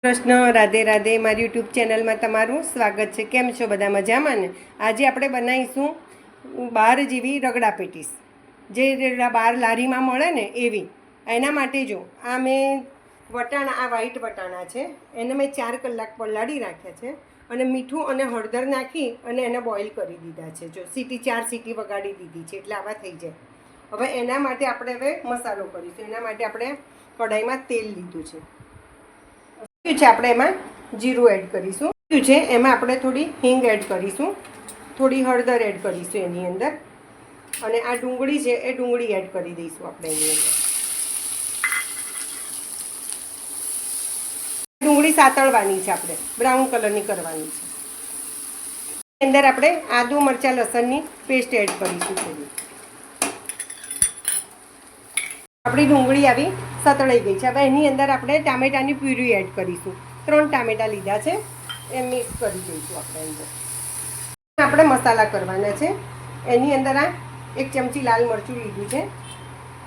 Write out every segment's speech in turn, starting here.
કૃષ્ણ, રાધે રાધે. મારી યુટ્યુબ ચેનલમાં તમારું સ્વાગત છે. કેમ છો બધા? મજામાં ને? આજે આપણે બનાવીશું 12 જેવી રગડા પેટીસ, જે બહાર લારીમાં મળે ને એવી. એના માટે જો આ મેં વટાણા, આ વ્હાઈટ વટાણા છે, એને મેં 4 કલાક પલાળી રાખ્યા છે અને મીઠું અને હળદર નાખી અને એને બોઇલ કરી દીધા છે. જો 4 સીટી વગાડી દીધી છે એટલે આવા થઈ જાય. હવે એના માટે આપણે મસાલો કરીશું. એના માટે આપણે કઢાઈમાં તેલ લીધું છે. આપણે એમાં જીરું એડ કરીશું. છે એમાં આપણે થોડી હિંગ એડ કરીશું, થોડી હળદર એડ કરીશું એની અંદર, અને આ ડુંગળી છે એ ડુંગળી એડ કરી દઈશું આપણે એની અંદર. ડુંગળી સાતળવાની છે, આપણે બ્રાઉન કલરની કરવાની છે. અંદર આપણે આદુ મરચાં લસણની પેસ્ટ એડ કરીશું થોડી. આપણી ડુંગળી આવી સતળાઈ ગઈ છે. હવે એની અંદર આપણે ટામેટાની પ્યુરી એડ કરીશું. 3 ટામેટા લીધા છે, એ મિક્સ કરી દઈશું આપણે અંદર. આપણે મસાલા કરવાના છે. એની અંદર આ 1 ચમચી લાલ મરચું લીધું છે,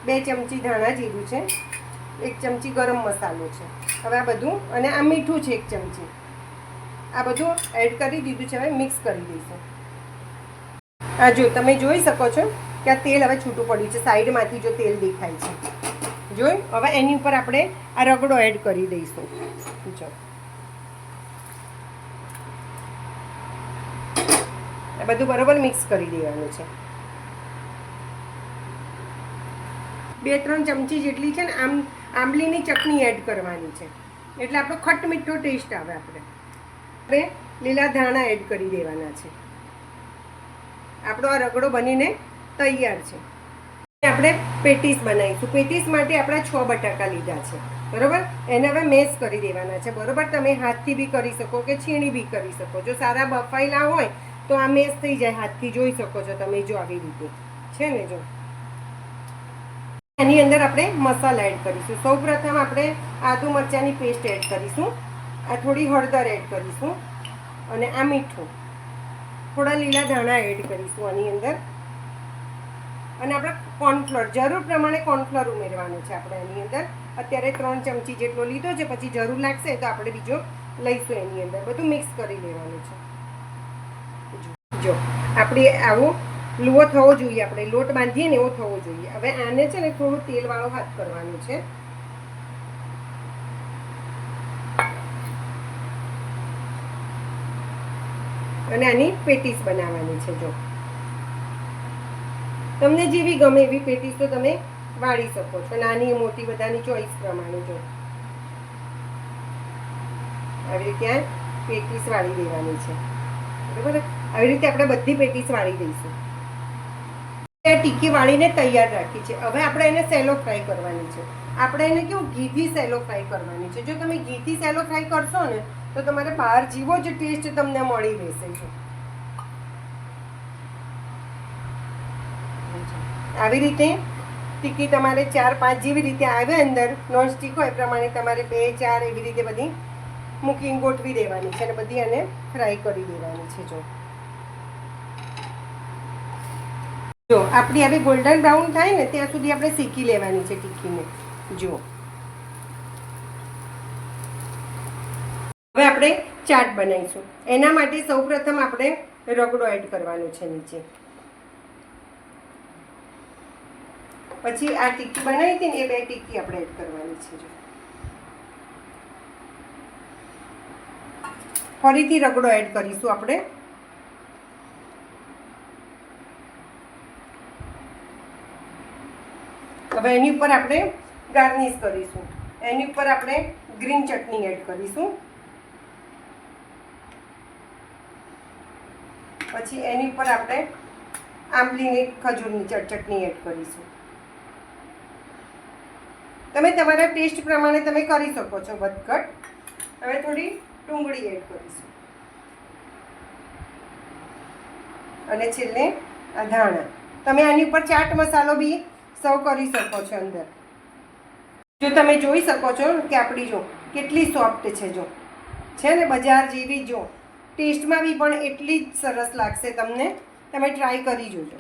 2 ચમચી ધાણા જીરું છે, 1 ચમચી ગરમ મસાલો છે. હવે આ બધું, અને આ મીઠું છે 1 ચમચી, આ બધું એડ કરી દીધું છે. હવે મિક્સ કરી દઈશું. આ જો તમે જોઈ શકો છો કે આ તેલ હવે છૂટું પડ્યું છે, સાઈડમાંથી જો તેલ દેખાય છે, જોઈ. હવે એની ઉપર આપણે આ રગડો એડ કરી દઈશું. જો આ બધું બરોબર મિક્સ કરી દેવાનું છે. 2-3 ચમચી જેટલી છે ને આંબલીની ચટણી એડ કરવાની છે, એટલે આપણો ખટ મીઠો ટેસ્ટ આવે. આપણે લીલા ધાણા એડ કરી દેવાના છે. આપણો આ રગડો બનીને તૈયાર છે. આપણે પેટીસ બનાવીશું. પેટીસ માટે આપણે 6 બટાકા લીધા છે, બરાબર. એને હવે મેશ કરી દેવાના છે, બરાબર. તમે હાથથી બી કરી શકો કે છીણી બી કરી શકો. જો સારા બફાયેલા હોય તો આ મેશ થઈ જાય, હાથથી જોઈ શકો છો તમે. જો આવી રીતે છે ને. જો એની અંદર આપણે મસાલા એડ કરીશું. સૌપ્રથમ આપણે આદુ મરચાંની પેસ્ટ એડ કરીશું, આ થોડી હળદર એડ કરીશું, અને આ મીઠું, થોડા લીલા ધાણા એડ કરીશું આની અંદર, અને આપણે કોર્નફ્લોર જરૂર પ્રમાણે કોર્નફ્લોર ઉમેરવાનું છે આપણે એની અંદર. અત્યારે 3 ચમચી જેટલો લીધો છે, પછી જરૂર લાગશે તો આપણે બીજો લઈશું એની અંદર. બધું મિક્સ કરી લેવાનું છે. જો આપણે આવો લુવો થવો જોઈએ, આપણે લોટ બાંધીએ ને એવો થવો જોઈએ. હવે આને છે ને થોડું તેલવાળો હાથ કરવાનું છે, અને આની પેટીસ બનાવવાની છે. જો તમને જેવી ગમે એવી પેટીસ તો તમે વાળી શકો છો, નાની મોટી બધાની ચોઈસ પ્રમાણે. જો આવી રીતે આ પેટીસ વાળી દેવાની છે, બરાબર. આવી રીતે આપણે બધી પેટીસ વાળી દઈશું. ટીકી વાળીને તૈયાર રાખી છે. હવે આપણે એને સેલો ફ્રાય કરવાની છે. આપણે એને કેવું ઘીથી સેલો ફ્રાય કરવાની છે. જો તમે ઘીથી સેલો ફ્રાય કરશો ને તો તમારે બહાર જેવો જ ટેસ્ટ તમને મળી રહેશે. આવી રીતે ટીકી તમારે 4-5 જેવી રીતે આવે અંદર, નોનસ્ટિક હોય એ પ્રમાણે તમારે 2-4 એવી રીતે બધી મૂકીને ગોઠવી દેવાની છે, અને બધી આને ફ્રાય કરી દેવાની છે. જો આપણી આવી ગોલ્ડન બ્રાઉન થાય ને ત્યાં સુધી આપણે શેકી લેવાની છે ટીકીને. જુઓ હવે આપણે ચાટ બનાવીશું. એના માટે સૌપ્રથમ આપણે રગડો એડ કરવાનો છે નીચે. પછી આ ટીકી બનાવી હતી ને એ 2 ટીકી આપણે એડ કરવાની છે. જો ફરીથી રગડો એડ કરીશું આપણે. હવે એની ઉપર આપણે ગાર્નિશ કરીશું. એની ઉપર આપણે ગ્રીન ચટણી એડ કરીશું. પછી એની ઉપર આપણે આંબલીની ખજૂરની ચટણી એડ કરીશું. તમે તમારા ટેસ્ટ પ્રમાણે તમે કરી શકો છો વધઘટ. હવે થોડી ડુંગળી એડ કરીશું, અને છેલ્લે આ ધાણા. તમે આની ઉપર ચાટ મસાલો બી સર્વ કરી શકો છો અંદર. જો તમે જોઈ શકો છો કે આપણી જો કેટલી સોફ્ટ છે. જો છે ને બજાર જેવી. જો ટેસ્ટમાં બી પણ એટલી જ સરસ લાગશે તમને. તમે ટ્રાય કરી જોજો.